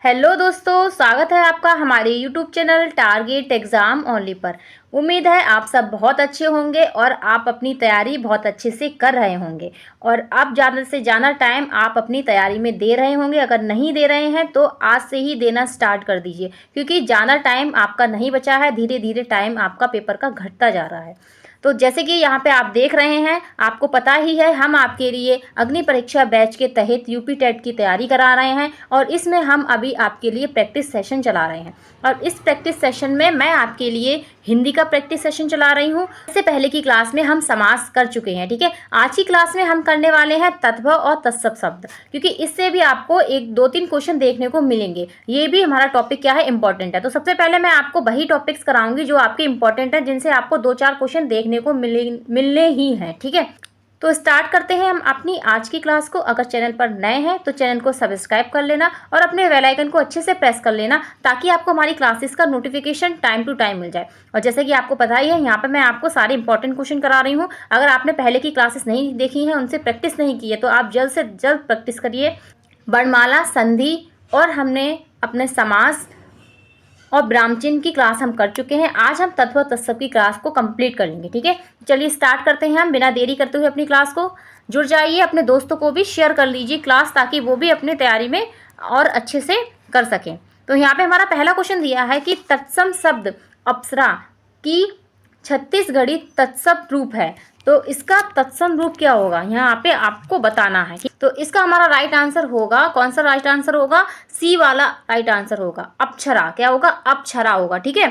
Hello दोस्तों, स्वागत है आपका हमारे YouTube channel target exam only पर। उम्मीद है आप सब बहुत अच्छे होंगे और आप अपनी तैयारी बहुत अच्छे से कर रहे होंगे और अब ज़्यादा से ज़्यादा टाइम आप अपनी तैयारी में दे रहे होंगे। अगर नहीं दे रहे हैं तो आज से ही देना स्टार्ट कर दीजिए, क्योंकि ज़्यादा टाइम आपका नहीं बचा है। धीरे धीरे टाइम आपका पेपर का घटता जा रहा है। तो जैसे कि यहाँ पे आप देख रहे हैं, आपको पता ही है हम आपके लिए अग्नि परीक्षा बैच के तहत यूपी टेट की तैयारी करा रहे हैं और इसमें हम अभी आपके लिए प्रैक्टिस सेशन चला रहे हैं। और इस प्रैक्टिस सेशन में मैं आपके लिए हिंदी का प्रैक्टिस सेशन चला रही हूँ। इससे पहले की क्लास में हम समास कर चुके हैं, ठीक है। आज की क्लास में हम करने वाले हैं तत्भव और तत्सम शब्द, क्योंकि इससे भी आपको एक दो तीन क्वेश्चन देखने को मिलेंगे। ये भी हमारा टॉपिक क्या है, इंपॉर्टेंट है। तो सबसे पहले मैं आपको वही टॉपिक्स कराऊंगी जो आपके इंपॉर्टेंट है, जिनसे आपको दो चार क्वेश्चन देखने को मिलने ही हैं, ठीक है। तो स्टार्ट करते हैं हम अपनी आज की क्लास को। अगर चैनल पर नए हैं तो चैनल को सब्सक्राइब कर लेना और अपने बेल आइकन को अच्छे से प्रेस कर लेना, ताकि आपको हमारी क्लासेस का नोटिफिकेशन टाइम टू टाइम मिल जाए। और जैसे कि आपको पता ही है, यहाँ पर मैं आपको सारे इंपॉर्टेंट क्वेश्चन करा रही हूँ। अगर आपने पहले की क्लासेस नहीं देखी हैं, उनसे प्रैक्टिस नहीं की है, तो आप जल्द से जल्द प्रैक्टिस करिए। वर्णमाला, संधि और हमने अपने समास और ब्राह्मचिन्ह की क्लास हम कर चुके हैं। आज हम तत्व तत्सम की क्लास को कंप्लीट कर लेंगे, ठीक है। चलिए स्टार्ट करते हैं हम बिना देरी करते हुए अपनी क्लास को। जुड़ जाइए, अपने दोस्तों को भी शेयर कर लीजिए क्लास, ताकि वो भी अपनी तैयारी में और अच्छे से कर सकें। तो यहाँ पे हमारा पहला क्वेश्चन दिया है कि तत्सम शब्द अप्सरा की छत्तीसगढ़ी तत्सम रूप है, तो इसका तत्सम रूप क्या होगा, यहाँ पे आपको बताना है। तो इसका हमारा राइट आंसर होगा, कौन सा राइट आंसर होगा, सी वाला राइट आंसर होगा, अप्सरा। क्या होगा, अप्सरा होगा, ठीक है।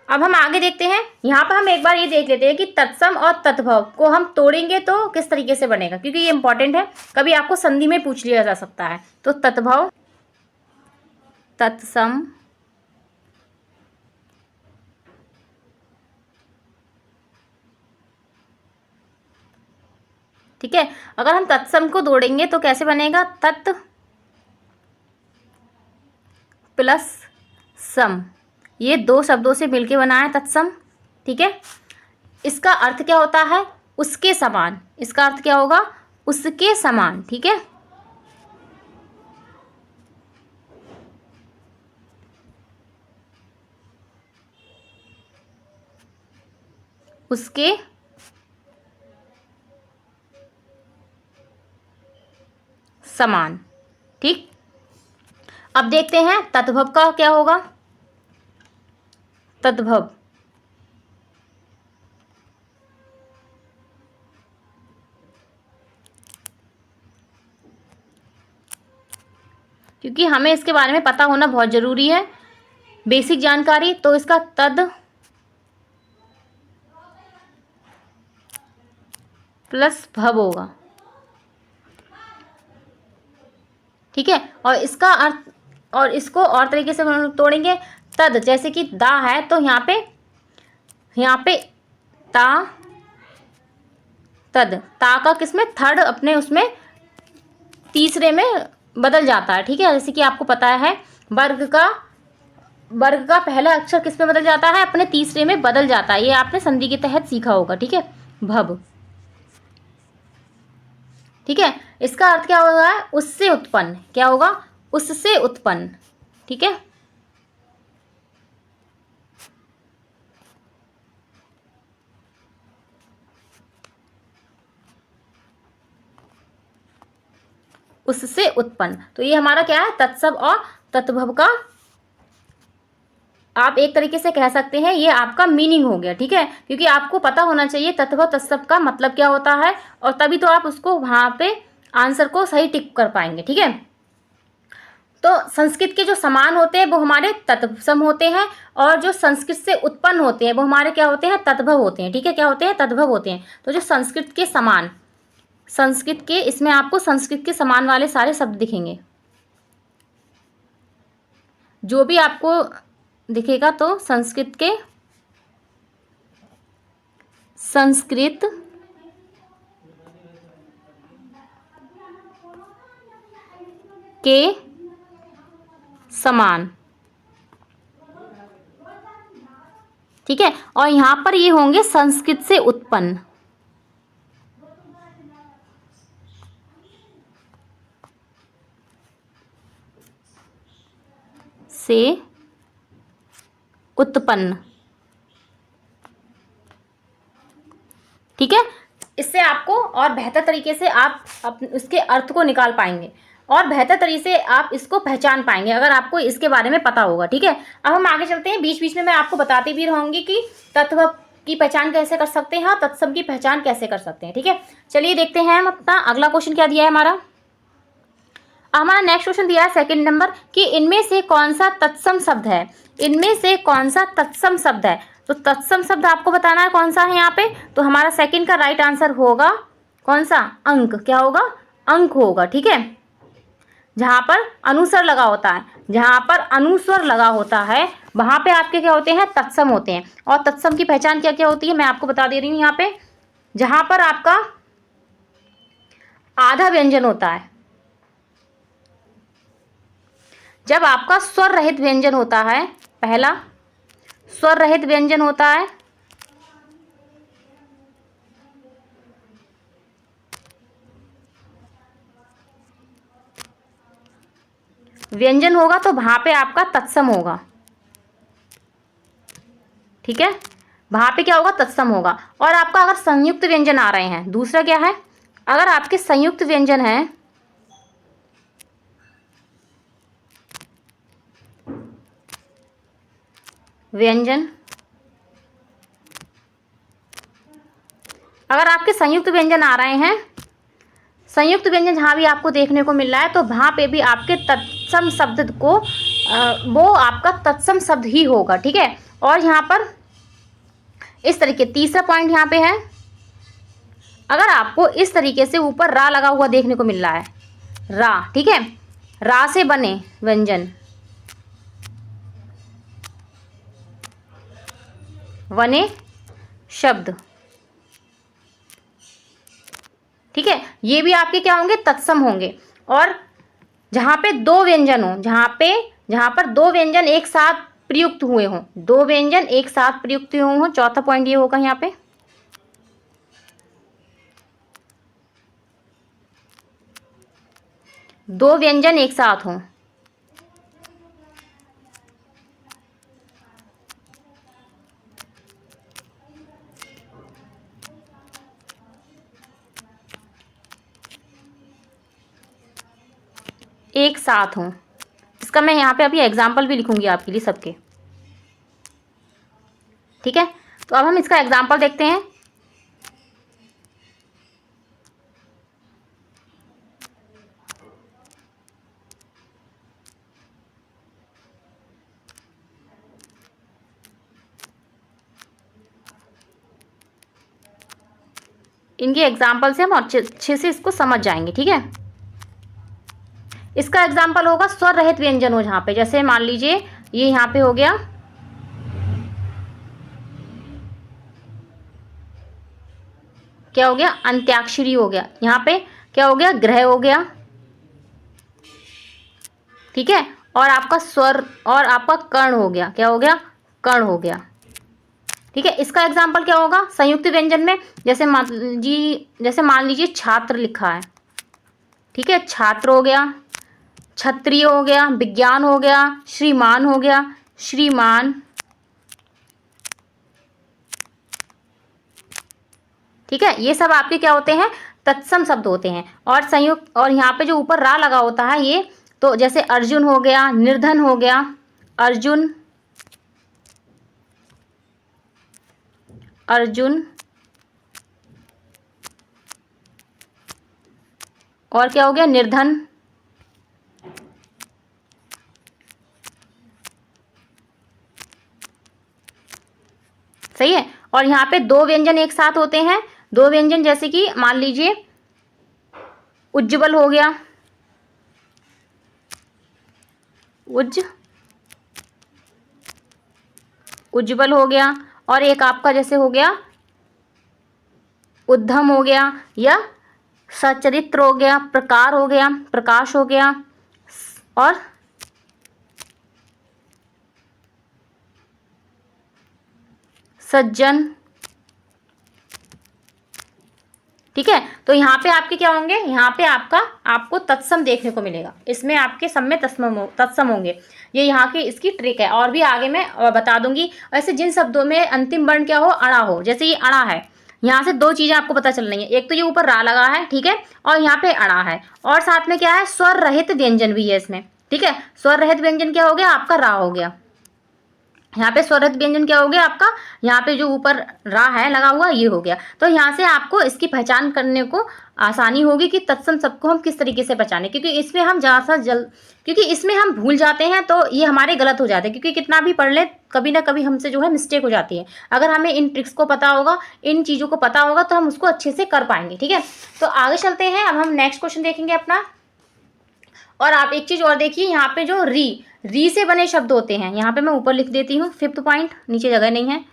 अब हम आगे देखते हैं। यहाँ पर हम एक बार ये देख लेते हैं कि तत्सम और तत्भव को हम तोड़ेंगे तो किस तरीके से बनेगा, क्योंकि ये इंपॉर्टेंट है, कभी आपको संधि में पूछ लिया जा सकता है। तो तत्भव, तत्सम, ठीक है। अगर हम तत्सम को तोड़ेंगे तो कैसे बनेगा, तत् प्लस सम, ये दो शब्दों से मिलके बना है तत्सम, ठीक है। इसका अर्थ क्या होता है, उसके समान। इसका अर्थ क्या होगा, उसके समान, ठीक है। उसके समान, ठीक। अब देखते हैं तद्भव का क्या होगा। तद्भव, क्योंकि हमें इसके बारे में पता होना बहुत जरूरी है, बेसिक जानकारी। तो इसका तद प्लस भव होगा, ठीक है। और इसका अर्थ, और इसको और तरीके से तोड़ेंगे। तद, जैसे कि दा है तो यहाँ पे ता, तद, ता का किसमें, थर्ड अपने उसमें तीसरे में बदल जाता है, ठीक है। जैसे कि आपको पता है वर्ग का पहला अक्षर किस में बदल जाता है, अपने तीसरे में बदल जाता है। ये आपने संधि के तहत सीखा होगा, ठीक है। भव, ठीक है। इसका अर्थ क्या होगा, उससे उत्पन्न। क्या होगा, उससे उत्पन्न, ठीक है। उससे उत्पन्न। तो ये हमारा क्या है, तत्सम और तत्भव का आप एक तरीके से कह सकते हैं ये आपका मीनिंग हो गया, ठीक है। क्योंकि आपको पता होना चाहिए तत्भव तत्सम का मतलब क्या होता है, और तभी तो आप उसको वहां पे आंसर को सही टिक कर पाएंगे, ठीक है। तो संस्कृत के जो समान होते हैं वो हमारे तत्सम होते हैं, और जो संस्कृत से उत्पन्न होते हैं वो हमारे क्या होते हैं, तद्भव होते हैं, ठीक है। क्या होते हैं, तद्भव होते हैं। तो जो संस्कृत के समान, संस्कृत के, इसमें आपको संस्कृत के समान वाले सारे शब्द दिखेंगे। जो भी आपको दिखेगा तो संस्कृत के समान, ठीक है। और यहां पर ये होंगे संस्कृत से उत्पन्न, से उत्पन्न। ठीक है, इससे आपको और बेहतर तरीके से आप उसके अर्थ को निकाल पाएंगे और बेहतर तरीके से आप इसको पहचान पाएंगे अगर आपको इसके बारे में पता होगा। ठीक है, अब हम आगे चलते हैं। बीच बीच में मैं आपको बताती भी रहूंगी कि तत्व की पहचान कैसे कर सकते हैं, तत्सम की पहचान कैसे कर सकते हैं। ठीक है, चलिए देखते हैं हम अपना अगला क्वेश्चन क्या दिया है हमारा नेक्स्ट क्वेश्चन दिया है सेकंड नंबर कि इनमें से कौन सा तत्सम शब्द है। इनमें से कौन सा तत्सम शब्द है, तो तत्सम शब्द आपको बताना है कौन सा है यहाँ पे। तो हमारा सेकंड का राइट आंसर होगा कौन सा, अंक। क्या होगा, अंक होगा। ठीक है, जहां पर अनुस्वर लगा होता है, जहां पर अनुस्वर लगा होता है वहां पे आपके क्या होते हैं, तत्सम होते हैं। और तत्सम की पहचान क्या क्या होती है मैं आपको बता दे रही हूँ यहाँ पे। जहां पर आपका आधा व्यंजन होता है, जब आपका स्वर रहित व्यंजन होता है, पहला स्वर रहित व्यंजन होता है, व्यंजन होगा तो वहां पे आपका तत्सम होगा। ठीक है, वहां पे क्या होगा, तत्सम होगा। और आपका अगर संयुक्त व्यंजन आ रहे हैं, दूसरा क्या है, अगर आपके संयुक्त व्यंजन है, व्यंजन, अगर आपके संयुक्त व्यंजन आ रहे हैं, संयुक्त व्यंजन जहां भी आपको देखने को मिल रहा है तो वहां पे भी आपके तत्सम शब्द को वो आपका तत्सम शब्द ही होगा। ठीक है, और यहाँ पर इस तरीके, तीसरा पॉइंट यहाँ पे है, अगर आपको इस तरीके से ऊपर रा लगा हुआ देखने को मिल रहा है, रा, ठीक है, रा से बने व्यंजन, बने शब्द, ठीक है, ये भी आपके क्या होंगे, तत्सम होंगे। और जहां पे दो व्यंजन हो, जहां पर दो व्यंजन एक साथ प्रयुक्त हुए हों, दो व्यंजन एक साथ प्रयुक्त हुए हों, चौथा पॉइंट ये होगा यहाँ पे, दो व्यंजन एक साथ हों, एक साथ हों। इसका मैं यहाँ पे अभी एग्जाम्पल भी लिखूंगी आपके लिए सबके। ठीक है, तो अब हम इसका एग्जाम्पल देखते हैं। इनके एग्जाम्पल से हम अच्छे से इसको समझ जाएंगे। ठीक है, इसका एग्जाम्पल होगा स्वर रहित व्यंजन हो, जहां पे जैसे मान लीजिए ये यहाँ पे हो गया, क्या हो गया, अंत्याक्षरी हो गया, यहाँ पे क्या हो गया, ग्रह हो गया। ठीक है, और आपका स्वर और आपका कर्ण हो गया, क्या हो गया, कर्ण हो गया। ठीक है, इसका एग्जाम्पल क्या होगा संयुक्त व्यंजन में, जैसे मान लीजिए छात्र लिखा है। ठीक है, छात्र हो गया, क्षत्रिय हो गया, विज्ञान हो गया, श्रीमान हो गया, श्रीमान। ठीक है, ये सब आपके क्या होते हैं, तत्सम शब्द होते हैं। और संयुक्त, और यहाँ पे जो ऊपर रा लगा होता है ये, तो जैसे अर्जुन हो गया, निर्धन हो गया, अर्जुन, अर्जुन, और क्या हो गया, निर्धन। सही है, और यहाँ पे दो व्यंजन एक साथ होते हैं, दो व्यंजन जैसे कि मान लीजिए उज्ज्वल हो गया, उज्ज्वल हो गया, और एक आपका जैसे हो गया उद्धम हो गया, या सचरित्र हो गया, प्रकार हो गया, प्रकाश हो गया, और सज्जन, ठीक है। तो यहाँ पे आपके क्या होंगे, यहाँ पे आपको तत्सम देखने को मिलेगा, इसमें आपके सब में तत्सम होंगे। ये यहाँ की इसकी ट्रिक है, और भी आगे मैं बता दूंगी। वैसे जिन शब्दों में अंतिम वर्ण क्या हो, अड़ा हो, जैसे ये अड़ा है, यहाँ से दो चीजें आपको पता चल रही है, एक तो ये ऊपर रा लगा है, ठीक है, और यहाँ पे अड़ा है, और साथ में क्या है, स्वर रहित व्यंजन भी है इसमें, ठीक है। स्वर रहित व्यंजन क्या हो गया, आपका रा हो गया। यहाँ पे स्वरहित व्यंजन क्या हो गया आपका, यहाँ पे जो ऊपर रा है लगा हुआ ये हो गया। तो यहाँ से आपको इसकी पहचान करने को आसानी होगी कि तत्सम शब्द को हम किस तरीके से पहचाने, क्योंकि इसमें हम क्योंकि इसमें हम भूल जाते हैं, तो ये हमारे गलत हो जाते हैं, क्योंकि कितना भी पढ़ ले कभी ना कभी हमसे जो है मिस्टेक हो जाती है। अगर हमें इन ट्रिक्स को पता होगा, इन चीज़ों को पता होगा, तो हम उसको अच्छे से कर पाएंगे, ठीक है। तो आगे चलते हैं, अब हम नेक्स्ट क्वेश्चन देखेंगे अपना। और आप एक चीज़ और देखिए, यहाँ पे जो री से बने शब्द होते हैं, यहाँ पे मैं ऊपर लिख देती हूँ 5th पॉइंट, नीचे जगह नहीं है।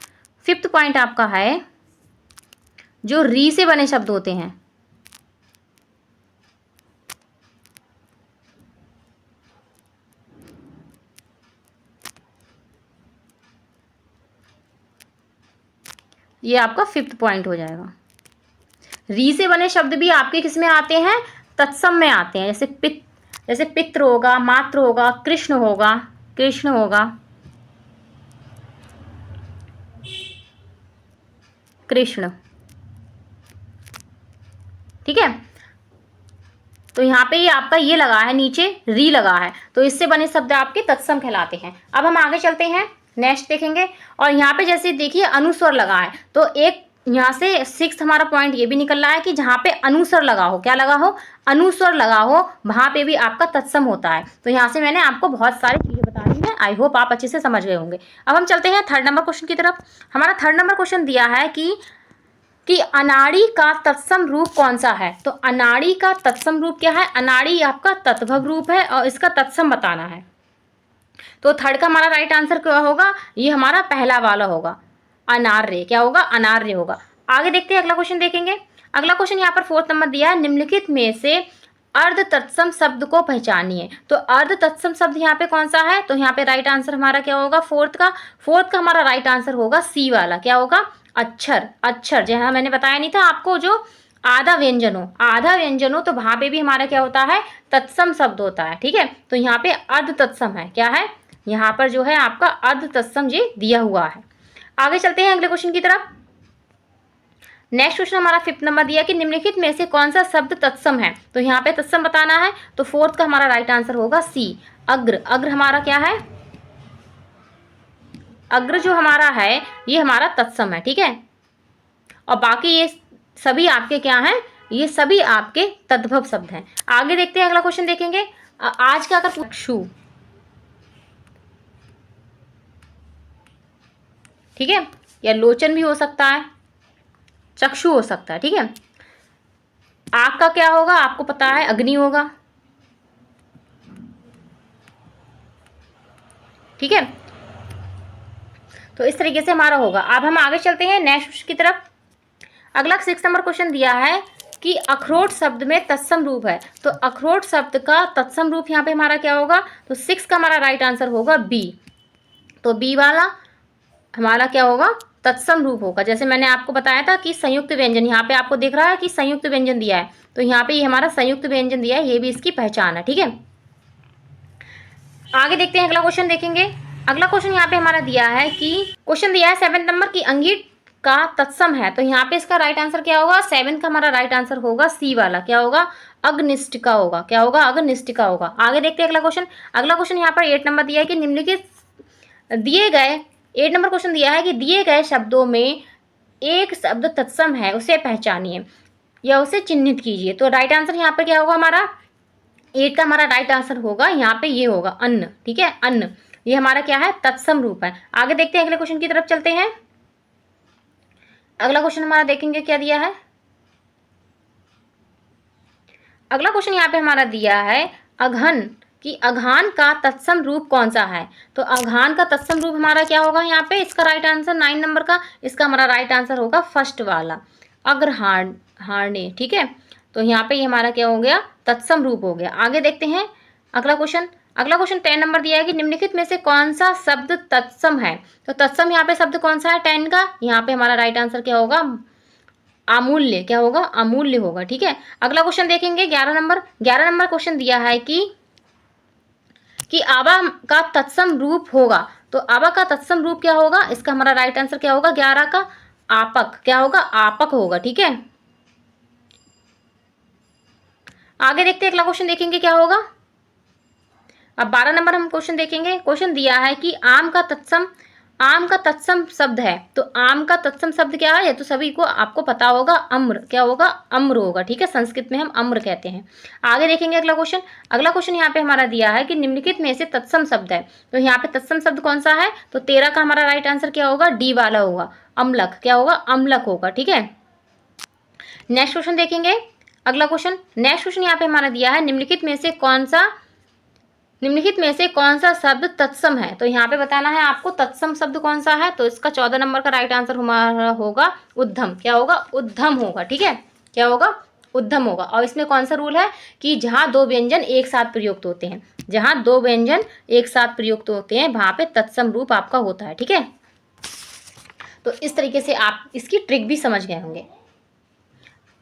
5th पॉइंट आपका है जो री से बने शब्द होते हैं, ये आपका 5th पॉइंट हो जाएगा। री से बने शब्द भी आपके किस में आते हैं, तत्सम में आते हैं। जैसे पित्र होगा, मात्र होगा, कृष्ण होगा, कृष्ण, ठीक है। तो यहाँ पे ये आपका ये लगा है, नीचे री लगा है, तो इससे बने शब्द आपके तत्सम कहलाते हैं। अब हम आगे चलते हैं, नेक्स्ट देखेंगे। और यहाँ पे जैसे देखिए अनुस्वर लगा है, तो एक यहाँ से 6th हमारा पॉइंट ये भी निकल रहा है कि जहाँ पे अनुस्वर लगा हो, क्या लगा हो, अनुस्वर लगा हो, वहाँ पे भी आपका तत्सम होता है। तो यहाँ से मैंने आपको बहुत सारी चीज़ें बता दी हैं, आई होप आप अच्छे से समझ गए होंगे। अब हम चलते हैं 3rd नंबर क्वेश्चन की तरफ। हमारा 3rd नंबर क्वेश्चन दिया है कि अनाड़ी का तत्सम रूप कौन सा है। तो अनाड़ी का तत्सम रूप क्या है, अनाड़ी आपका तत्भव रूप है और इसका तत्सम बताना है। तो 3rd का हमारा राइट आंसर क्या होगा, ये हमारा पहला वाला होगा, अनार्य। क्या होगा, अनार्य होगा। आगे देखते हैं, अगला क्वेश्चन देखेंगे। अगला क्वेश्चन यहाँ पर 4th नंबर दिया है, निम्नलिखित में से अर्ध तत्सम शब्द को पहचानिए। तो अर्ध तत्सम शब्द यहाँ पे कौन सा है, तो यहाँ पे राइट आंसर हमारा क्या होगा, 4th का हमारा राइट आंसर होगा सी वाला। क्या होगा, अक्षर। जहाँ मैंने बताया नहीं था आपको, जो आधा व्यंजन हो तो वहाँ पे भी हमारा क्या होता है, तत्सम शब्द होता है, ठीक है। तो यहाँ पे अर्ध तत्सम है, क्या है, यहाँ पर जो है आपका अर्ध तत्सम ये दिया हुआ है। आगे चलते हैं अगले क्वेश्चन की तरफ। नेक्स्ट क्वेश्चन हमारा 5th नंबर दिया कि निम्नलिखित में से कौन सा शब्द तत्सम है। तो यहाँ पे तत्सम बताना है, तो 4th का हमारा राइट आंसर होगा सी, अग्र हमारा क्या है, अग्र जो हमारा है ये हमारा तत्सम है, ठीक है। और बाकी ये सभी आपके क्या हैं, ये सभी आपके तद्भव शब्द हैं। आगे देखते हैं, अगला क्वेश्चन देखेंगे। आज का अगर चक्षु, ठीक है, या लोचन भी हो सकता है, चक्षु हो सकता है, ठीक है। आग का क्या होगा, आपको पता है अग्नि होगा, ठीक है। तो इस तरीके से हमारा होगा। अब हम आगे चलते हैं नेक्स्ट की तरफ। अगला 6 नंबर क्वेश्चन दिया है कि अखरोट शब्द में तत्सम रूप है। तो अखरोट शब्द का तत्सम रूप यहाँ पे हमारा क्या होगा, तो 6 का हमारा राइट आंसर होगा बी। तो बी वाला हमारा क्या होगा, तत्सम रूप होगा। जैसे मैंने आपको बताया था कि संयुक्त व्यंजन, यहाँ पे आपको दिख रहा है कि संयुक्त व्यंजन दिया है, तो यहाँ पे ये हमारा संयुक्त व्यंजन दिया है, ये भी इसकी पहचान है, ठीक है। आगे देखते हैं, अगला क्वेश्चन देखेंगे। अगला क्वेश्चन यहाँ पे हमारा दिया है कि क्वेश्चन दिया है 7 नंबर की अंगिट का तत्सम है। तो यहाँ पे इसका राइट आंसर क्या होगा, 7 का हमारा राइट आंसर होगा सी वाला। क्या होगा, अग्निष्टिका होगा। क्या होगा, अग्निष्टिका होगा। आगे देखते हैं अगला क्वेश्चन। अगला क्वेश्चन यहाँ पर 8 नंबर दिया है कि निम्नलिखित दिए गए 8 नंबर क्वेश्चन दिया है कि दिए गए शब्दों में एक शब्द तत्सम है, उसे पहचानिए या उसे चिन्हित कीजिए। तो राइट आंसर यहाँ पर क्या होगा, हमारा 8 का हमारा राइट आंसर होगा यहाँ पे ये होगा अन्न, ठीक है। अन्न ये हमारा क्या है, तत्सम रूप है। आगे देखते हैं, अगले क्वेश्चन की तरफ चलते हैं। अगला क्वेश्चन हमारा देखेंगे क्या दिया है। अगला क्वेश्चन यहाँ पे हमारा दिया है अघन, कि अघान का तत्सम रूप कौन सा है। तो अघान का तत्सम रूप हमारा क्या होगा, यहाँ पे इसका राइट आंसर 9 नंबर का, इसका हमारा राइट आंसर होगा फर्स्ट वाला, अग्रहारण्य, ठीक है। तो यहाँ पे ये हमारा क्या हो गया, तत्सम रूप हो गया। आगे देखते हैं अगला क्वेश्चन। अगला क्वेश्चन 10 नंबर दिया है कि निम्नलिखित में से कौन सा शब्द तत्सम है। तो तत्सम यहाँ पे शब्द कौन सा है, 10 का, यहाँ पे हमारा राइट आंसर क्या होगा, अमूल्य, क्या होगा, अमूल्य होगा। ठीक है, अगला क्वेश्चन देखेंगे 11 नंबर क्वेश्चन दिया है कि आबा का तत्सम रूप होगा। तो आबा का तत्सम रूप क्या होगा, इसका हमारा राइट आंसर क्या होगा, 11 का आपक, क्या होगा, आपक होगा। ठीक है, आगे देखते हैं, अगला क्वेश्चन देखेंगे क्या होगा। अब 12 नंबर हम क्वेश्चन देखेंगे। क्वेश्चन दिया है कि आम का तत्सम शब्द है। तो आम का तत्सम शब्द क्या है, तो सभी को आपको पता होगा, अम्र, क्या होगा, अम्र होगा। ठीक है, संस्कृत में हम अम्र कहते हैं। आगे देखेंगे अगला क्वेश्चन। अगला क्वेश्चन यहाँ पे हमारा दिया है कि निम्नलिखित में से तत्सम शब्द है। तो यहाँ पे तत्सम शब्द कौन सा है, तो 13 का हमारा राइट आंसर क्या होगा, डी वाला होगा, अम्लक, क्या होगा, अम्लक होगा। ठीक है, नेक्स्ट क्वेश्चन देखेंगे। अगला क्वेश्चन, नेक्स्ट क्वेश्चन यहाँ पे हमारा दिया है, निम्नलिखित में से कौन सा शब्द तत्सम है। तो यहाँ पे बताना है आपको तत्सम शब्द कौन सा है। तो इसका 14 नंबर का राइट आंसर हमारा होगा उद्धम, क्या होगा, उद्धम होगा। ठीक है, क्या होगा, उद्धम होगा। और इसमें कौन सा रूल है कि जहाँ दो व्यंजन एक साथ प्रयुक्त होते हैं, जहाँ दो व्यंजन एक साथ प्रयुक्त होते हैं वहाँ पे तत्सम रूप आपका होता है। ठीक है, तो इस तरीके से आप इसकी ट्रिक भी समझ गए होंगे।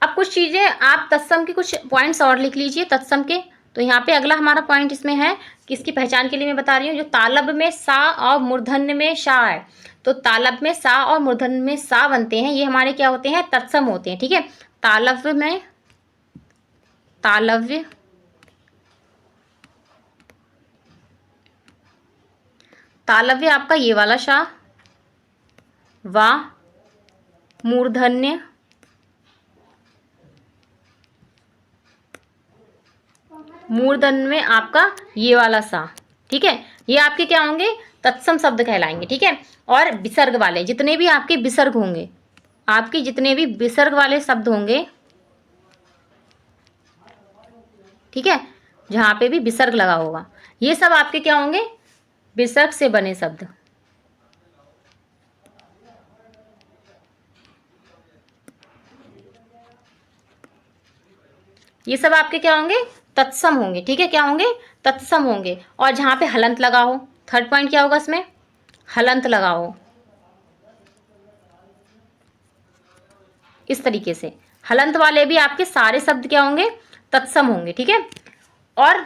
अब कुछ चीज़ें आप तत्सम के कुछ पॉइंट्स और लिख लीजिए तत्सम के। तो यहाँ पे अगला हमारा पॉइंट इसमें है कि इसकी पहचान के लिए मैं बता रही हूँ, जो तालब में सा और मूर्धन्य में शा है। तो तालब में सा और मूर्धन्य में सा बनते हैं, ये हमारे क्या होते हैं, तत्सम होते हैं। ठीक है, तालव्य में तालव्य आपका ये वाला शा, वा, मूर्धन्य में आपका ये वाला सा। ठीक है, ये आपके क्या होंगे, तत्सम शब्द कहलाएंगे। ठीक है, और विसर्ग वाले जितने भी आपके विसर्ग होंगे, आपके जितने भी विसर्ग वाले शब्द होंगे, ठीक है, जहाँ पे भी विसर्ग लगा होगा, ये सब आपके क्या होंगे, विसर्ग से बने शब्द। ये सब आपके क्या होंगे, तत्सम होंगे। ठीक है, क्या होंगे, तत्सम होंगे। और जहाँ पे हलंत लगा हो, थर्ड पॉइंट क्या होगा इसमें, हलंत लगा हो, इस तरीके से हलंत वाले भी आपके सारे शब्द क्या होंगे, तत्सम होंगे। ठीक है, और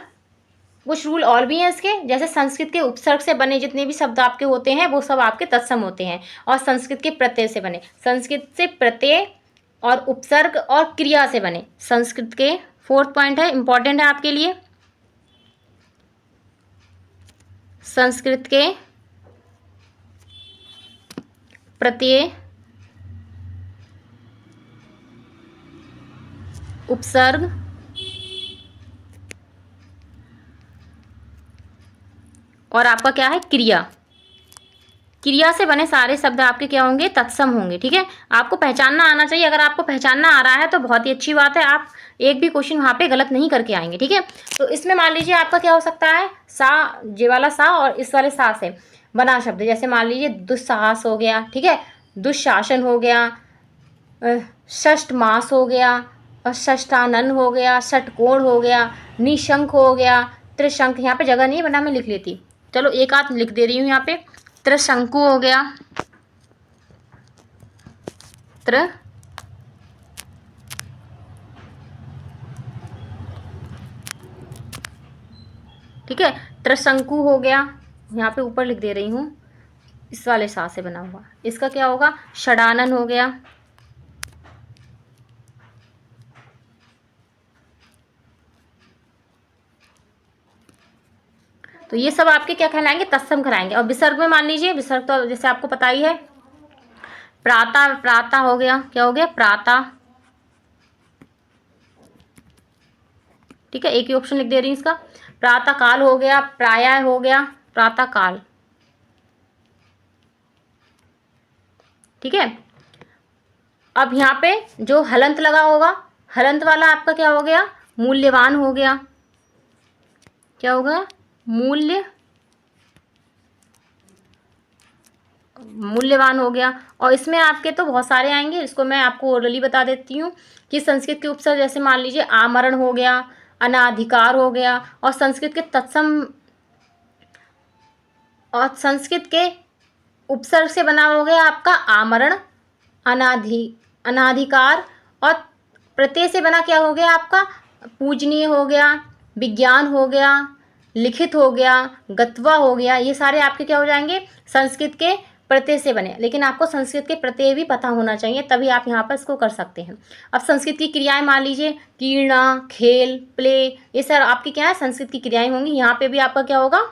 कुछ रूल और भी हैं इसके, जैसे संस्कृत के उपसर्ग से बने जितने भी शब्द आपके होते हैं वो सब आपके तत्सम होते हैं। और संस्कृत के प्रत्यय से बने, संस्कृत से प्रत्यय और उपसर्ग और क्रिया से बने संस्कृत के, फोर्थ पॉइंट है, इंपॉर्टेंट है आपके लिए, संस्कृत के प्रत्यय, उपसर्ग और आपका क्या है, क्रिया से बने सारे शब्द आपके क्या होंगे, तत्सम होंगे। ठीक है, आपको पहचानना आना चाहिए। अगर आपको पहचानना आ रहा है तो बहुत ही अच्छी बात है, आप एक भी क्वेश्चन वहाँ पे गलत नहीं करके आएंगे। ठीक है, तो इसमें मान लीजिए आपका क्या हो सकता है, सा, ये वाला सा और इस वाले सा से बना शब्द, जैसे मान लीजिए दुस्साहस हो गया, ठीक है, दुशासन हो गया, षष्ठ मास हो गया, और षष्ठानन हो गया, षटकोण हो गया, निशंक हो गया, त्रिशंक, यहाँ पे जगह नहीं बना, मैं लिख लेती, चलो एक आध लिख दे रही हूँ यहाँ पे, त्रिशंकु हो गया, ठीक है, त्रिशंकु हो गया, यहाँ पे ऊपर लिख दे रही हूँ, इस वाले सा से बना हुआ, इसका क्या होगा, षडानन हो गया, तो ये सब आपके क्या कहलाएंगे, तत्सम कहलाएंगे। और विसर्ग में मान लीजिए, विसर्ग तो जैसे आपको पता ही है, प्राता हो गया, क्या हो गया, प्राता, ठीक है, एक ही ऑप्शन लिख दे रही हूँ इसका, प्रातः काल हो गया, प्रायः हो गया, प्रातः काल। ठीक है, अब यहाँ पे जो हलंत लगा होगा, हलंत वाला आपका क्या हो गया, मूल्यवान हो गया, क्या होगा, मूल्यवान हो गया। और इसमें आपके तो बहुत सारे आएंगे, इसको मैं आपको ओरली बता देती हूँ कि संस्कृत के उपसर्ग जैसे मान लीजिए आमरण हो गया, अनाधिकार हो गया, और संस्कृत के तत्सम और संस्कृत के उपसर्ग से बना हो गया आपका आमरण, अनाधिकार और प्रत्यय से बना क्या हो गया आपका, पूजनीय हो गया, विज्ञान हो गया, लिखित हो गया, गत्वा हो गया, ये सारे आपके क्या हो जाएंगे, संस्कृत के प्रत्यय से बने। लेकिन आपको संस्कृत के प्रत्यय भी पता होना चाहिए, तभी आप यहाँ पर इसको कर सकते हैं। अब संस्कृत की क्रियाएं मान लीजिए, कीर्णा, खेल, प्ले, ये सर आपकी क्या है, संस्कृत की क्रियाएं होंगी। यहाँ पे भी आपका क्या होगा,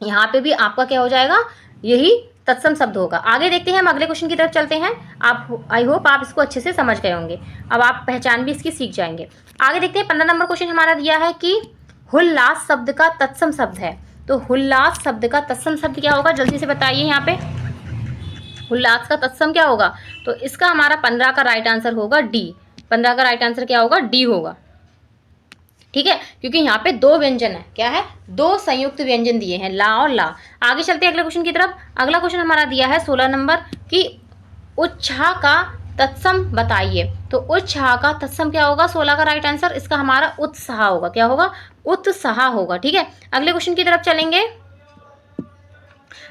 यहाँ पे भी आपका क्या हो जाएगा, यही तत्सम शब्द होगा। आगे देखते हैं, हम अगले क्वेश्चन की तरफ चलते हैं। आप, आई होप आप इसको अच्छे से समझ गए होंगे, अब आप पहचान भी इसकी सीख जाएंगे। आगे देखते हैं, 15 नंबर क्वेश्चन हमारा दिया है कि हुल्लास शब्द का तत्सम शब्द है। तो हुल्लास शब्द का तत्सम शब्द क्या होगा, जल्दी से बताइए। यहाँ पे उल्लास का तत्सम क्या होगा, तो इसका हमारा 15 का राइट आंसर होगा डी। 15 का राइट आंसर क्या होगा, डी होगा। ठीक है, क्योंकि यहाँ पे दो व्यंजन है, क्या है, दो संयुक्त व्यंजन दिए हैं, ला और ला। आगे चलते हैं अगले क्वेश्चन की तरफ। अगला क्वेश्चन हमारा दिया है 16 नंबर की उच्छा का तत्सम बताइए। तो उच्छा का तत्सम क्या होगा, 16 का राइट आंसर इसका हमारा उत्साह होगा। क्या होगा, उत्साह होगा। ठीक है, अगले क्वेश्चन की तरफ चलेंगे।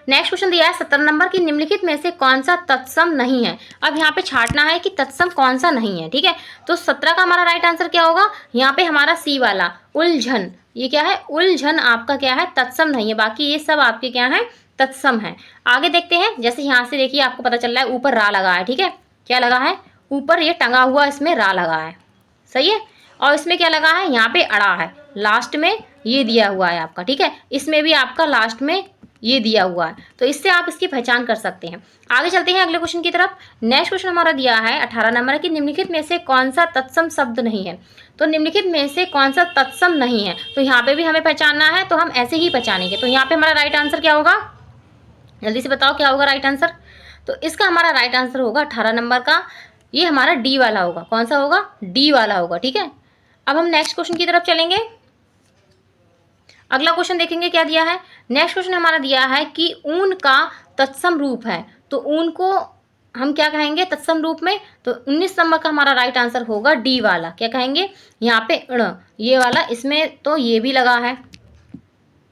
नेक्स्ट क्वेश्चन दिया है 17 नंबर की निम्नलिखित में से कौन सा तत्सम नहीं है। अब यहाँ पे छांटना है कि तत्सम कौन सा नहीं है। ठीक है, तो 17 का हमारा राइट आंसर क्या होगा, यहाँ पे हमारा सी वाला उलझन, ये क्या है, उलझन आपका क्या है, तत्सम नहीं है। बाकी ये सब आपके क्या है, तत्सम है। आगे देखते हैं, जैसे यहाँ से देखिए आपको पता चल रहा है ऊपर रा लगा है। ठीक है, क्या लगा है, ऊपर ये टंगा हुआ इसमें रा लगा है, सही है। और इसमें क्या लगा है, यहाँ पे अड़ा है, लास्ट में ये दिया हुआ है आपका। ठीक है, इसमें भी आपका लास्ट में ये दिया हुआ है, तो इससे आप इसकी पहचान कर सकते हैं। आगे चलते हैं अगले क्वेश्चन की तरफ। नेक्स्ट क्वेश्चन हमारा दिया है 18 नंबर की निम्नलिखित में से कौन सा तत्सम शब्द नहीं है। तो निम्नलिखित में से कौन सा तत्सम नहीं है, तो यहाँ पे भी हमें पहचानना है, तो हम ऐसे ही पहचानेंगे। तो यहाँ पे हमारा राइट आंसर क्या होगा, जल्दी से बताओ क्या होगा राइट आंसर। तो इसका हमारा राइट आंसर होगा 18 नंबर का, ये हमारा डी वाला होगा। कौन सा होगा, डी वाला होगा। ठीक है, अब हम नेक्स्ट क्वेश्चन की तरफ चलेंगे। अगला क्वेश्चन देखेंगे क्या दिया है। नेक्स्ट क्वेश्चन हमारा दिया है कि ऊन का तत्सम रूप है। तो ऊन को हम क्या कहेंगे तत्सम रूप में, तो 19 नंबर का हमारा राइट आंसर होगा डी वाला। क्या कहेंगे, यहाँ पे ण, ये वाला, इसमें तो ये भी लगा है,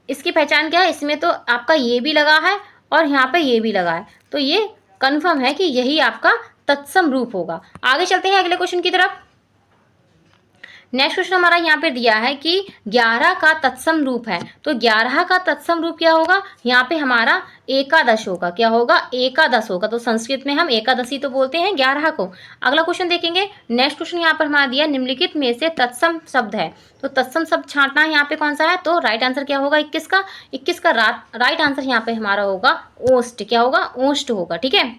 इसकी पहचान क्या है, इसमें तो आपका ये भी लगा है और यहाँ पे ये भी लगा है, तो ये कन्फर्म है कि यही आपका तत्सम रूप होगा। आगे चलते हैं अगले क्वेश्चन की तरफ। नेक्स्ट क्वेश्चन हमारा यहाँ पे दिया है कि 11 का तत्सम रूप है। तो 11 का तत्सम रूप क्या होगा, यहाँ पे हमारा एकादश होगा। क्या होगा, एकादश होगा। तो संस्कृत में हम एकादशी तो बोलते हैं 11 को। अगला क्वेश्चन देखेंगे। नेक्स्ट क्वेश्चन यहाँ पर हमारा दिया निम्नलिखित में से तत्सम शब्द है। तो तत्सम शब्द छांटना है, यहाँ पे कौन सा है, तो राइट आंसर क्या होगा 21 का। 21 का राइट आंसर यहाँ पे हमारा होगा ओष्ट। क्या होगा, ओष्ट होगा। ठीक है,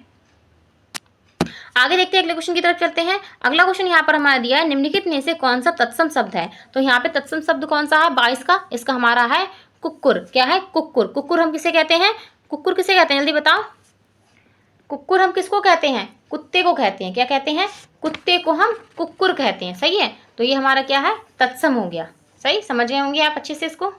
आगे देखते हैं अगले क्वेश्चन की तरफ चलते हैं। अगला क्वेश्चन यहाँ पर हमारा दिया है निम्नलिखित में से कौन सा तत्सम शब्द है। तो यहाँ पे तत्सम शब्द कौन सा है, 22 का, इसका हमारा है कुक्कुर। क्या है, कुक्कुर। कुक्कुर हम किसे कहते हैं, कुक्कुर किसे कहते हैं, जल्दी बताओ। कुक्कुर हम किसको कहते हैं, कुत्ते को कहते हैं। क्या कहते हैं, कुत्ते को हम कुक्कुर कहते हैं। सही है, तो ये हमारा क्या है, तत्सम हो गया। सही समझ गए होंगे आप अच्छे से इसको।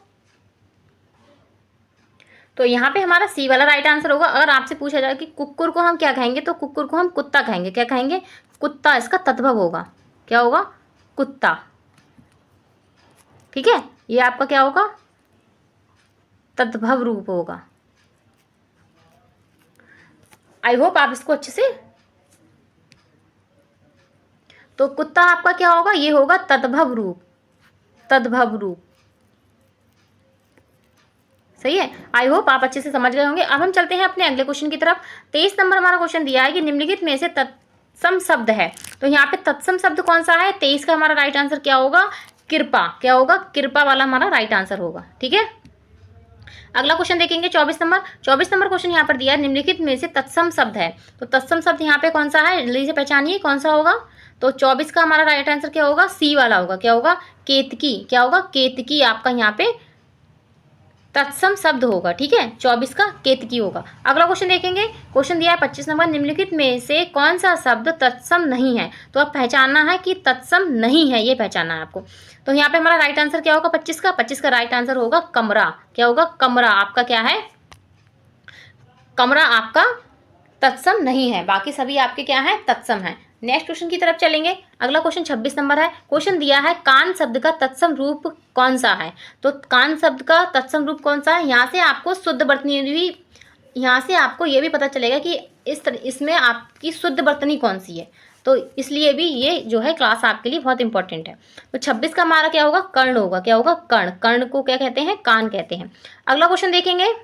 तो यहाँ पे हमारा सी वाला राइट आंसर होगा। अगर आपसे पूछा जाए कि कुक्कुर को हम क्या कहेंगे, तो कुक्कुर को हम कुत्ता कहेंगे। क्या कहेंगे, कुत्ता, इसका तद्भव होगा। क्या होगा, कुत्ता। ठीक है, ये आपका क्या होगा, तद्भव रूप होगा। आई होप आप इसको अच्छे से, तो कुत्ता आपका क्या होगा, ये होगा तद्भव रूप, तद्भव रूप। सही है, आई होप आप अच्छे से समझ गए होंगे। अब हम चलते हैं अपने अगले क्वेश्चन की तरफ। 23 नंबर हमारा क्वेश्चन दिया है कि निम्नलिखित में से तत्सम शब्द है। तो यहाँ पे तत्सम शब्द कौन सा है, 23 का हमारा राइट आंसर क्या होगा, कृपा। क्या होगा, कृपा वाला हमारा राइट आंसर होगा। ठीक है, अगला क्वेश्चन देखेंगे 24 नंबर। 24 नंबर क्वेश्चन यहाँ पर दिया है निम्नलिखित में से तत्सम शब्द है। तो तत्सम शब्द यहाँ पे कौन सा है, जल्दी से पहचानिए कौन सा होगा। तो 24 का हमारा राइट आंसर क्या होगा, सी वाला होगा। क्या होगा, केतकी। क्या होगा, केतकी आपका यहाँ पे तत्सम शब्द होगा। ठीक है, 24 का केतकी होगा। अगला क्वेश्चन देखेंगे। क्वेश्चन दिया है 25 नंबर, निम्नलिखित में से कौन सा शब्द तत्सम नहीं है। तो अब पहचानना है कि तत्सम नहीं है, ये पहचानना है आपको। तो यहाँ पे हमारा राइट आंसर क्या होगा 25 का। 25 का राइट आंसर होगा कमरा। क्या होगा, कमरा आपका क्या है, कमरा आपका तत्सम नहीं है। बाकी सभी आपके क्या है, तत्सम है। नेक्स्ट क्वेश्चन की तरफ चलेंगे। अगला क्वेश्चन 26 नंबर है। क्वेश्चन दिया है कान शब्द का तत्सम रूप कौन सा है। तो कान शब्द का तत्सम रूप कौन सा है, यहाँ से आपको शुद्ध वर्तनी भी, यहाँ से आपको ये भी पता चलेगा कि इसमें आपकी शुद्ध वर्तनी कौन सी है। तो इसलिए भी ये जो है क्लास आपके लिए बहुत इंपॉर्टेंट है। तो 26 का हमारा क्या होगा, कर्ण होगा। क्या होगा, कर्ण। कर्ण को क्या कहते हैं, कान कहते हैं। अगला क्वेश्चन देखेंगे।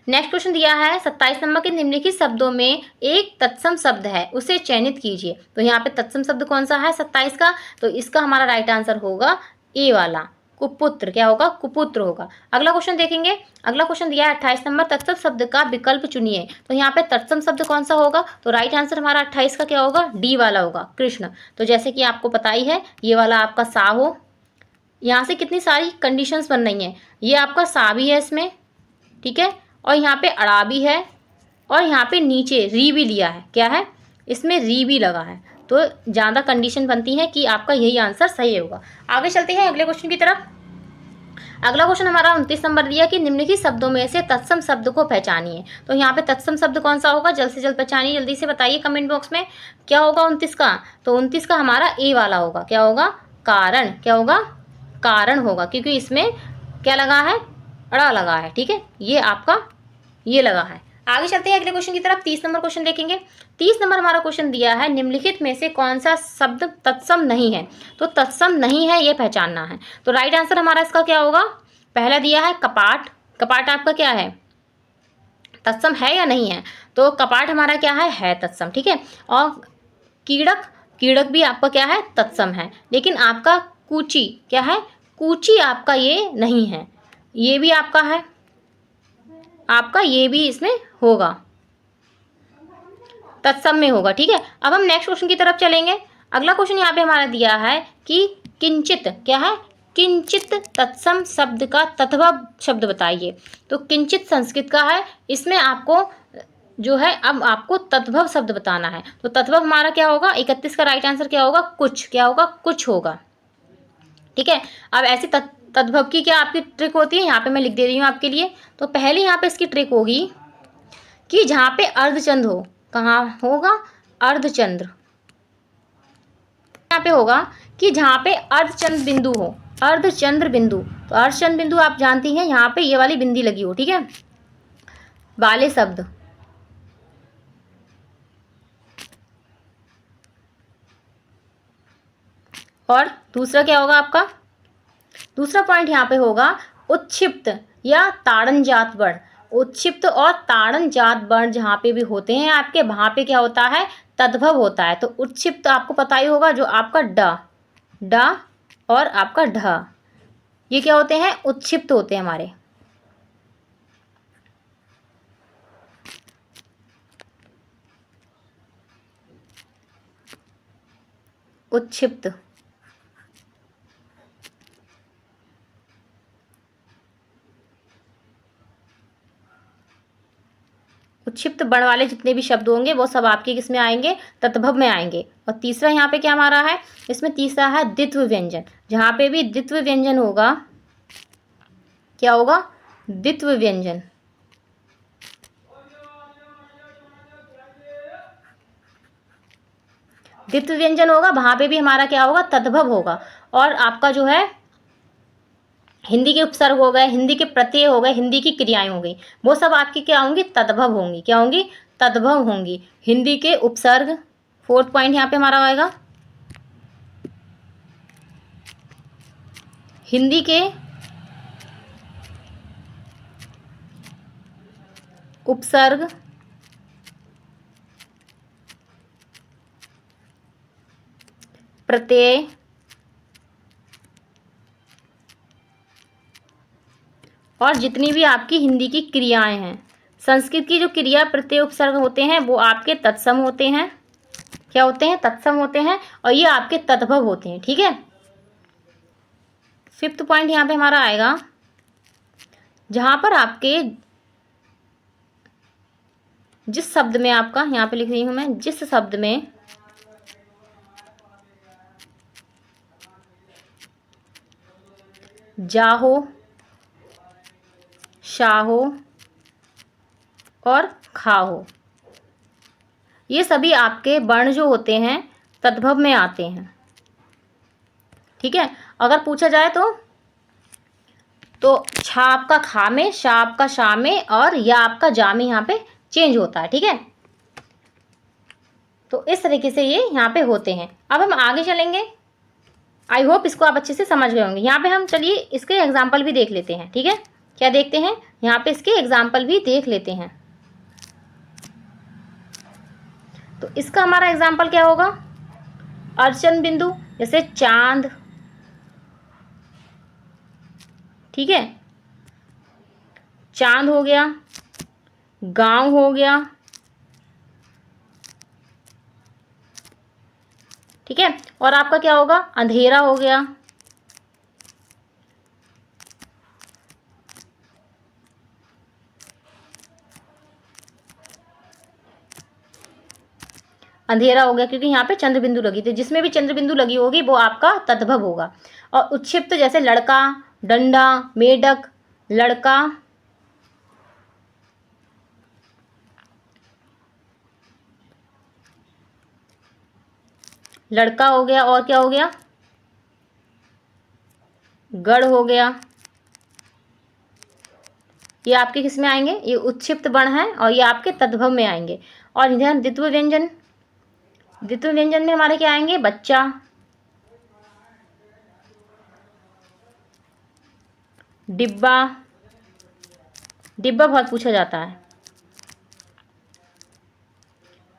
नेक्स्ट क्वेश्चन दिया है 27 नंबर के, निम्नलिखित शब्दों में एक तत्सम शब्द है, उसे चयनित कीजिए। तो यहाँ पे तत्सम शब्द कौन सा है 27 का, तो इसका हमारा राइट आंसर होगा ए वाला, कुपुत्र। क्या होगा, कुपुत्र होगा। अगला क्वेश्चन देखेंगे। अगला क्वेश्चन दिया है 28 नंबर, तत्सम शब्द का विकल्प चुनिए। तो यहाँ पे तत्सम शब्द कौन सा होगा, तो राइट आंसर हमारा 28 का क्या होगा, डी वाला होगा, कृष्ण। तो जैसे कि आपको पता ही है, ये वाला आपका सा हो। यहाँ से कितनी सारी कंडीशंस बन रही हैं, ये आपका सा भी है इसमें, ठीक है, और यहाँ पे अड़ा भी है, और यहाँ पे नीचे री भी लिया है। क्या है, इसमें री भी लगा है। तो ज़्यादा कंडीशन बनती है कि आपका यही आंसर सही होगा। आगे चलते हैं अगले क्वेश्चन की तरफ। अगला क्वेश्चन हमारा 29 नंबर दिया कि निम्नलिखित शब्दों में से तत्सम शब्द को पहचानिए। तो यहाँ पे तत्सम शब्द कौन सा होगा, जल्द से जल्द पहचानिए, जल्दी से बताइए कमेंट बॉक्स में। क्या होगा 29 का, तो 29 का हमारा ए वाला होगा। क्या होगा, कारण। क्या होगा, कारण होगा, क्योंकि इसमें क्या लगा है, अड़ा लगा है, ठीक है, ये आपका ये लगा है। आगे चलते हैं अगले क्वेश्चन की तरफ। 30 नंबर क्वेश्चन देखेंगे। 30 नंबर हमारा क्वेश्चन दिया है, निम्नलिखित में से कौन सा शब्द तत्सम नहीं है। तो तत्सम नहीं है ये पहचानना है। तो राइट आंसर हमारा इसका क्या होगा, पहला दिया है कपाट। कपाट आपका क्या है, तत्सम है या नहीं है, तो कपाट हमारा क्या है तत्सम, ठीक है। और कीड़क, कीड़क भी आपका क्या है, तत्सम है। लेकिन आपका कूची क्या है, कूची आपका ये नहीं है, ये भी आपका है, आपका ये भी इसमें होगा, तत्सम में होगा, ठीक है। अब हम नेक्स्ट क्वेश्चन की तरफ चलेंगे। अगला क्वेश्चन यहाँ पे हमारा दिया है कि किंचित, क्या है, किंचित तत्सम शब्द का तद्भव शब्द बताइए। तो किंचित संस्कृत का है, इसमें आपको जो है अब आपको तद्भव शब्द बताना है। तो तद्भव हमारा क्या होगा, 31 का राइट आंसर क्या होगा, कुछ। क्या होगा, कुछ होगा, ठीक है। अब ऐसी तद्भव की क्या आपकी ट्रिक होती है, यहाँ पे मैं लिख दे रही हूँ आपके लिए। तो पहले यहाँ पे इसकी ट्रिक होगी कि जहाँ पे अर्धचंद्र हो, कहाँ होगा, अर्धचंद्र, यहाँ पे होगा कि जहाँ पे अर्धचंद्र बिंदु हो, अर्धचंद्र बिंदु। तो अर्धचंद्र बिंदु आप जानती हैं, यहाँ पे ये वाली बिंदी लगी हो, ठीक है, वाले शब्द। और दूसरा क्या होगा आपका, दूसरा पॉइंट यहाँ पे होगा उत्क्षिप्त या ताड़नजात वर्ण। उत्क्षिप्त और ताड़नजात वर्ण जहाँ पे भी होते हैं आपके, वहाँ पे क्या होता है, तद्भव होता है। तो उत्क्षिप्त आपको पता ही होगा, जो आपका ड और आपका ढ, ये क्या होते हैं, उत्क्षिप्त होते हैं हमारे। उत्क्षिप्त, उत्क्षिप्त वर्ण वाले जितने भी शब्द होंगे वो सब आपके किस में आएंगे, तद्भव में आएंगे। और तीसरा यहाँ पे क्या हमारा है, इसमें तीसरा है द्वित्व व्यंजन। जहाँ पे भी द्वित्व व्यंजन होगा, क्या होगा, द्वित्व व्यंजन। द्वित्व व्यंजन होगा, वहाँ पे भी हमारा क्या होगा, तद्भव होगा। और आपका जो है हिंदी के उपसर्ग हो गए, हिंदी के प्रत्यय हो गए, हिंदी की क्रियाएं हो गई, वो सब आपकी क्या होंगी, तद्भव होंगी। क्या होंगी, तद्भव होंगी। हिंदी के उपसर्ग, फोर्थ पॉइंट यहाँ पे हमारा आएगा, हिंदी के उपसर्ग, प्रत्यय और जितनी भी आपकी हिंदी की क्रियाएं हैं। संस्कृत की जो क्रिया प्रत्यय उपसर्ग होते हैं वो आपके तत्सम होते हैं। क्या होते हैं, तत्सम होते हैं, और ये आपके तद्भव होते हैं, ठीक है। फिफ्थ पॉइंट यहाँ पे हमारा आएगा, जहाँ पर आपके जिस शब्द में आपका, यहाँ पे लिख रही हूँ मैं, जिस शब्द में जाहो, शाहो और खाहो, ये सभी आपके वर्ण जो होते हैं तद्भव में आते हैं, ठीक है। अगर पूछा जाए तो छा आपका खा में, शा आपका शा में, और या आपका जा में यहाँ पे चेंज होता है, ठीक है। तो इस तरीके से ये यहाँ पे होते हैं। अब हम आगे चलेंगे। आई होप इसको आप अच्छे से समझ गए होंगे। यहाँ पे हम चलिए इसके एग्जाम्पल भी देख लेते हैं। ठीक है, क्या देखते हैं, यहाँ पे इसके एग्जाम्पल भी देख लेते हैं। तो इसका हमारा एग्जाम्पल क्या होगा, अर्चन बिंदु, जैसे चांद। ठीक है, चांद हो गया, गांव हो गया। ठीक है, और आपका क्या होगा, अंधेरा हो गया। अंधेरा हो गया क्योंकि यहाँ पे चंद्र बिंदु लगी थी, जिसमें भी चंद्र बिंदु लगी होगी वो आपका तद्भव होगा। और उत्क्षिप्त जैसे लड़का, डंडा, मेढक, लड़का। लड़का हो गया, और क्या हो गया, गढ़ हो गया। ये आपके किस में आएंगे, ये उत्क्षिप्त वर्ण है और ये आपके तद्भव में आएंगे। और इधर द्वित्व व्यंजन, द्वित्व व्यंजन में हमारे क्या आएंगे, बच्चा, डिब्बा। डिब्बा बहुत पूछा जाता है।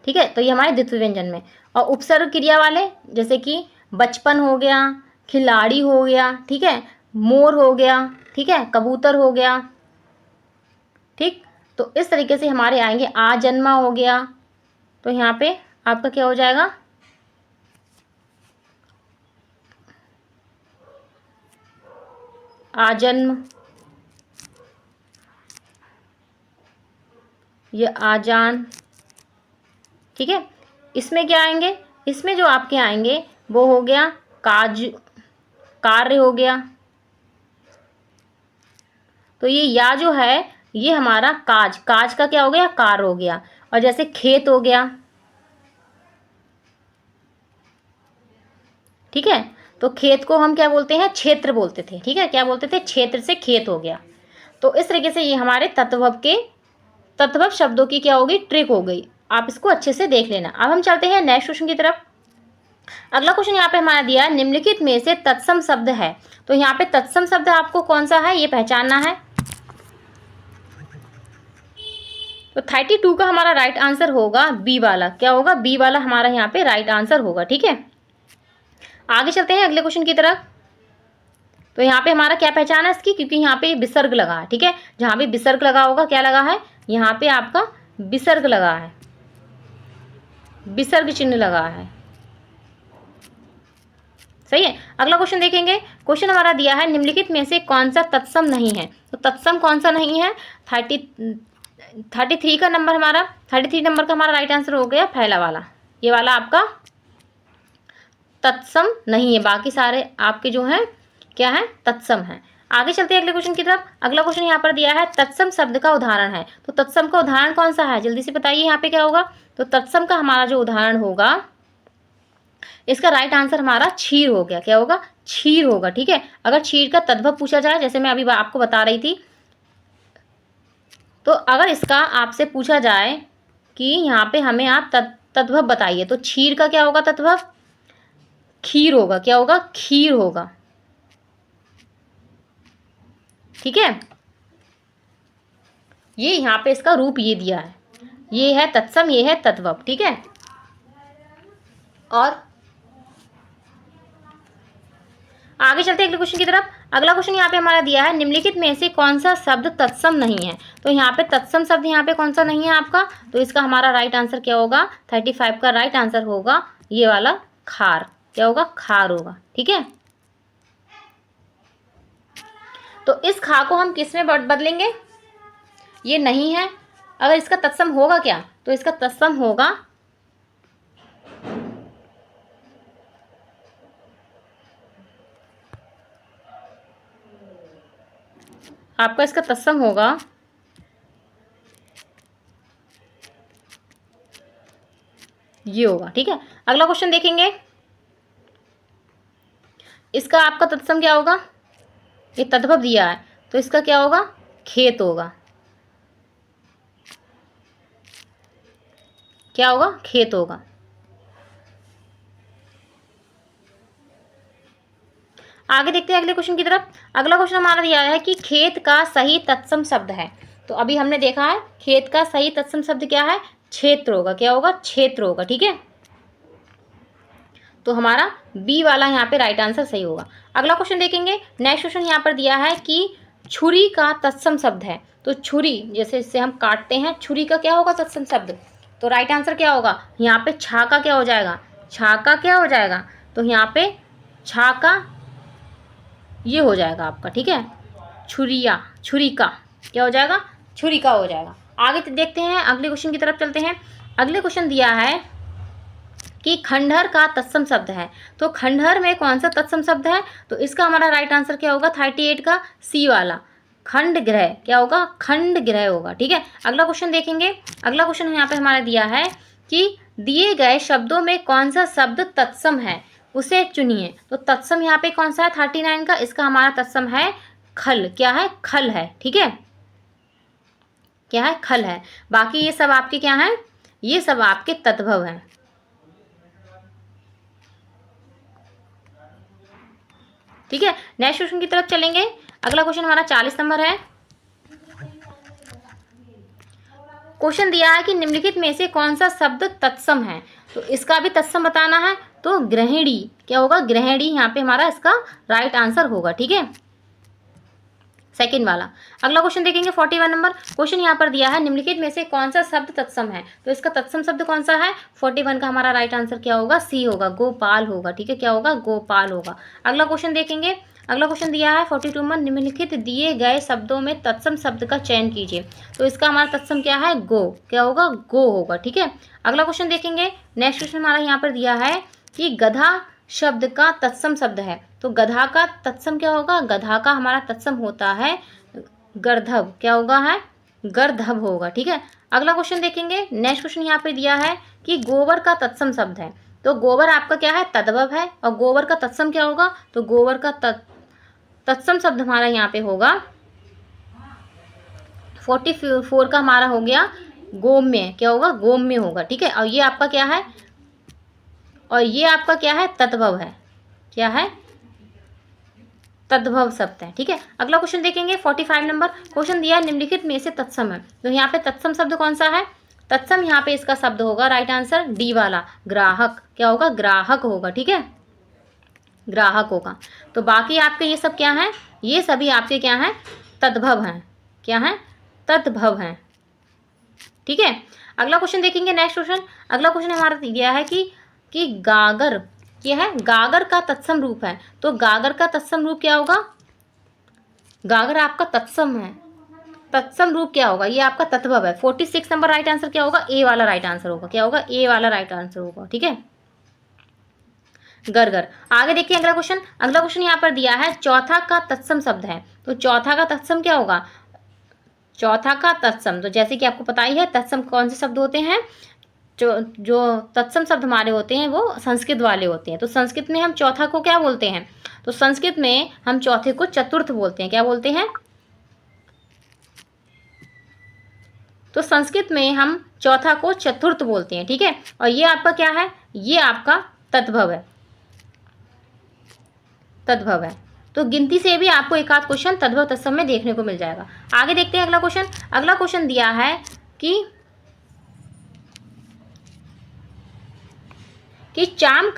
ठीक है, तो ये हमारे द्वित्व व्यंजन में। और उपसर्ग क्रिया वाले जैसे कि बचपन हो गया, खिलाड़ी हो गया। ठीक है, मोर हो गया। ठीक है, कबूतर हो गया। ठीक, तो इस तरीके से हमारे आएंगे। आजन्मा हो गया, तो यहाँ पे आपका क्या हो जाएगा, आजन्म। ये आजान। ठीक है, इसमें क्या आएंगे, इसमें जो आपके आएंगे वो हो गया काज, कार्य हो गया। तो ये या जो है ये हमारा काज, काज का क्या हो गया, कार हो गया। और जैसे खेत हो गया। ठीक है, तो खेत को हम क्या बोलते हैं, क्षेत्र बोलते थे। ठीक है, क्या बोलते थे, क्षेत्र से खेत हो गया। तो इस तरीके से ये हमारे तत्वभ के, तत्वभ शब्दों की क्या होगी, ट्रिक हो गई। आप इसको अच्छे से देख लेना। अब हम चलते हैं नेक्स्ट क्वेश्चन की तरफ। अगला क्वेश्चन यहाँ पे हमारा दिया है, निम्नलिखित में से तत्सम शब्द है। तो यहाँ पे तत्सम शब्द आपको कौन सा है ये पहचानना है। तो 32 का हमारा राइट आंसर होगा बी वाला। क्या होगा, बी वाला हमारा यहाँ पे राइट आंसर होगा। ठीक है, आगे चलते हैं अगले क्वेश्चन की तरफ। तो यहाँ पे हमारा क्या पहचान है इसकी, क्योंकि यहाँ पे विसर्ग लगा है। ठीक है, जहाँ भी विसर्ग लगा होगा क्या लगा है, यहाँ पे आपका विसर्ग लगा है, विसर्ग चिन्ह लगा है। सही है, अगला क्वेश्चन देखेंगे। क्वेश्चन हमारा दिया है, निम्नलिखित में से कौन सा तत्सम नहीं है। तो तत्सम कौन सा नहीं है, 33 का नंबर हमारा, 33 नंबर का हमारा राइट आंसर हो गया पहला वाला। ये वाला आपका तत्सम नहीं है, बाकी सारे आपके जो हैं क्या है, तत्सम है। आगे चलते हैं अगले क्वेश्चन की तरफ। अगला क्वेश्चन यहाँ पर दिया है, तत्सम शब्द का उदाहरण है। तो तत्सम का उदाहरण कौन सा है, जल्दी से बताइए यहाँ पे क्या होगा। तो तत्सम का हमारा जो उदाहरण होगा, इसका राइट आंसर हमारा क्षीर हो गया। क्या होगा, क्षीर होगा। ठीक है, अगर क्षीर का तद्भव पूछा जाए, जैसे मैं अभी आपको बता रही थी, तो अगर इसका आपसे पूछा जाए कि यहाँ पे हमें आप तद्भव बताइए, तो क्षीर का क्या होगा तद्भव, खीर होगा। क्या होगा, खीर होगा। ठीक है, ये यहाँ पे इसका रूप ये दिया है, ये है तत्सम, ये है तद्भव। ठीक है, और आगे चलते हैं अगले क्वेश्चन की तरफ। अगला क्वेश्चन यहाँ पे हमारा दिया है, निम्नलिखित में से कौन सा शब्द तत्सम नहीं है। तो यहाँ पे तत्सम शब्द यहाँ पे कौन सा नहीं है आपका, तो इसका हमारा राइट आंसर क्या होगा, 35 का राइट आंसर होगा ये वाला खार। क्या होगा, खार होगा। ठीक है, तो इस खा को हम किस में बदलेंगे, ये नहीं है। अगर इसका तत्सम होगा क्या, तो इसका तत्सम होगा आपका, इसका तत्सम होगा ये होगा। ठीक है, अगला क्वेश्चन देखेंगे। इसका आपका तत्सम क्या होगा, ये तद्भव दिया है, तो इसका क्या होगा, खेत होगा। क्या होगा, खेत होगा। आगे देखते हैं अगले क्वेश्चन की तरफ। अगला क्वेश्चन हमारा दिया है कि खेत का सही तत्सम शब्द है। तो अभी हमने देखा है खेत का सही तत्सम शब्द क्या है, क्षेत्र होगा। क्या होगा, क्षेत्र होगा। ठीक है, तो हमारा बी वाला यहाँ पे राइट आंसर सही होगा। अगला क्वेश्चन देखेंगे। नेक्स्ट क्वेश्चन यहाँ पर दिया है कि छुरी का तत्सम शब्द है। तो छुरी, जैसे इससे हम काटते हैं, छुरी का क्या होगा तत्सम शब्द। तो राइट आंसर क्या होगा, यहाँ पे छाका क्या हो जाएगा, छाका क्या हो जाएगा, तो यहाँ पे छाका ये हो जाएगा आपका। ठीक है, छुरिया, छुरी का क्या हो जाएगा, छुरी का हो जाएगा। आगे देखते हैं, अगले क्वेश्चन की तरफ चलते हैं। अगले क्वेश्चन दिया है कि खंडहर का तत्सम शब्द है। तो खंडहर में कौन सा तत्सम शब्द है, तो इसका हमारा राइट आंसर क्या होगा, 38 का सी वाला, खंड ग्रह। क्या होगा, खंड ग्रह होगा। ठीक है, अगला क्वेश्चन देखेंगे। अगला क्वेश्चन यहाँ पे हमारा दिया है कि दिए गए शब्दों में कौन सा शब्द तत्सम है, उसे चुनिए। तो तत्सम यहाँ पे कौन सा है 39 का, इसका हमारा तत्सम है खल। क्या है, खल है। ठीक है, क्या है, खल है। बाकी ये सब आपके क्या है, ये सब आपके तद्भव हैं। ठीक है, नेक्स्ट क्वेश्चन की तरफ चलेंगे। अगला क्वेश्चन हमारा 40 नंबर है। क्वेश्चन दिया है कि निम्नलिखित में से कौन सा शब्द तत्सम है। तो इसका भी तत्सम बताना है। तो गृहिणी, क्या होगा, गृहिणी यहाँ पे हमारा इसका राइट आंसर होगा। ठीक है, सेकंड वाला। अगला क्वेश्चन देखेंगे 41 नंबर। क्वेश्चन यहाँ पर दिया है निम्नलिखित में से कौन सा शब्द तत्सम है। तो इसका तत्सम शब्द कौन सा है, 41 का हमारा राइट आंसर क्या होगा, सी होगा, गोपाल होगा। ठीक है, क्या होगा, गोपाल होगा। अगला क्वेश्चन देखेंगे। अगला क्वेश्चन दिया है 42 में, निम्नलिखित दिए गए शब्दों में तत्सम शब्द का चयन कीजिए। तो इसका हमारा तत्सम क्या है, गो। क्या होगा, गो होगा। ठीक है, अगला क्वेश्चन देखेंगे। नेक्स्ट क्वेश्चन हमारा यहाँ पर दिया है कि गधा शब्द का तत्सम शब्द है। तो गधा का तत्सम क्या होगा, गधा का हमारा तत्सम होता है गर्धव। क्या होगा, है गर्धव होगा। ठीक है, अगला क्वेश्चन देखेंगे। नेक्स्ट क्वेश्चन यहाँ पे दिया है कि गोबर का तत्सम शब्द है। तो गोबर आपका क्या है, तद्भव है, और गोबर का तत्सम क्या होगा, तो गोबर का तत्सम शब्द हमारा यहाँ पे होगा 44 का हमारा हो गया गोम्य। क्या होगा, गोम्य होगा। ठीक है, और ये आपका क्या है, और ये आपका क्या है, तद्भव है। क्या है, तद्भव शब्द है। ठीक है, अगला क्वेश्चन देखेंगे 45 नंबर। क्वेश्चन दिया है निम्नलिखित में से तत्सम है। तो यहाँ पे तत्सम शब्द कौन सा है, तत्सम यहाँ पे इसका शब्द होगा राइट आंसर डी वाला, ग्राहक। क्या होगा, ग्राहक होगा। ठीक है, ग्राहक होगा। तो बाकी आपके ये सब क्या है, ये सभी आपके क्या हैं, तद्भव हैं। क्या हैं, तद्भव हैं। ठीक है, अगला क्वेश्चन देखेंगे। नेक्स्ट क्वेश्चन, अगला क्वेश्चन हमारा दिया है कि गागर, क्या है, गागर का तत्सम रूप है। तो गागर का तत्सम रूप क्या होगा, गागर आपका तत्सम है, तत्सम रूप क्या होगा, ये आपका तद्भव है। 46 नंबर राइट आंसर क्या होगा, ए वाला राइट आंसर होगा। क्या होगा, ए वाला राइट आंसर होगा। ठीक है, गरगर। आगे देखिए अगला क्वेश्चन। अगला क्वेश्चन यहाँ पर दिया है चौथा का तत्सम शब्द है। तो चौथा का तत्सम क्या होगा, चौथा का तत्सम, तो जैसे कि आपको पता ही है तत्सम कौन से शब्द होते हैं, जो तत्सम शब्द हमारे होते हैं वो संस्कृत वाले होते हैं। तो संस्कृत में हम चौथा को क्या बोलते हैं, तो संस्कृत में हम चौथे को चतुर्थ बोलते हैं। क्या बोलते हैं, तो संस्कृत में हम चौथा को चतुर्थ बोलते हैं। ठीक है, और ये आपका क्या है, ये आपका तद्भव है, तद्भव है। तो गिनती से भी आपको एक आध क्वेश्चन तद्भव तत्सम में देखने को मिल जाएगा। आगे देखते हैं अगला क्वेश्चन। अगला क्वेश्चन दिया है कि चाम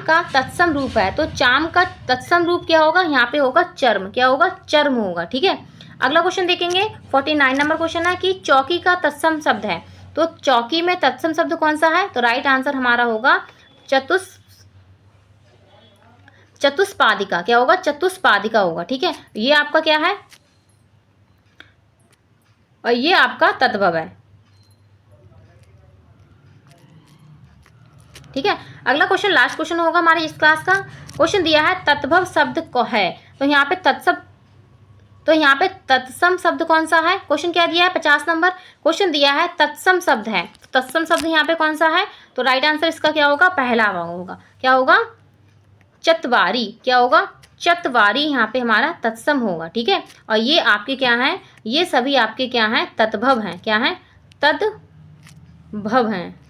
का तत्सम रूप है। तो चाम का तत्सम रूप क्या होगा, यहाँ पे होगा चर्म। क्या होगा, चर्म होगा। ठीक है, अगला क्वेश्चन देखेंगे 49 नंबर क्वेश्चन है कि चौकी का तत्सम शब्द है। तो चौकी में तत्सम शब्द कौन सा है, तो राइट आंसर हमारा होगा चतुष्पादिका। क्या होगा, चतुष्पादिका होगा। ठीक है, ये आपका क्या है, और ये आपका तद्भव है। ठीक है, अगला क्वेश्चन लास्ट क्वेश्चन होगा हमारे इस क्लास का। क्वेश्चन दिया है तद्भव शब्द को है। तो यहाँ पे तत्सम शब्द कौन सा है, क्वेश्चन क्या दिया है 50 नंबर। क्वेश्चन दिया है तत्सम शब्द है। तत्सम शब्द यहाँ पे कौन सा है, तो राइट आंसर इसका क्या होगा, पहला होगा। क्या होगा, चतवारी। क्या होगा, चतवारी यहाँ पे हमारा तत्सम होगा। ठीक है, और ये आपके क्या हैं, ये सभी आपके क्या हैं, तद्भव हैं। क्या हैं, तद्भव हैं।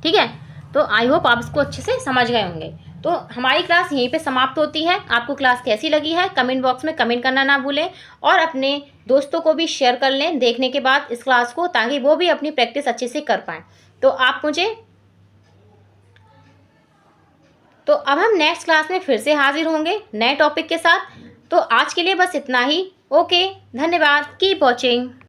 ठीक है, तो आई होप आप इसको अच्छे से समझ गए होंगे। तो हमारी क्लास यहीं पे समाप्त होती है। आपको क्लास कैसी लगी है कमेंट बॉक्स में कमेंट करना ना भूलें, और अपने दोस्तों को भी शेयर कर लें देखने के बाद इस क्लास को, ताकि वो भी अपनी प्रैक्टिस अच्छे से कर पाएँ। तो अब हम नेक्स्ट क्लास में फिर से हाजिर होंगे नए टॉपिक के साथ। तो आज के लिए बस इतना ही। ओके, धन्यवाद, कीप वॉचिंग।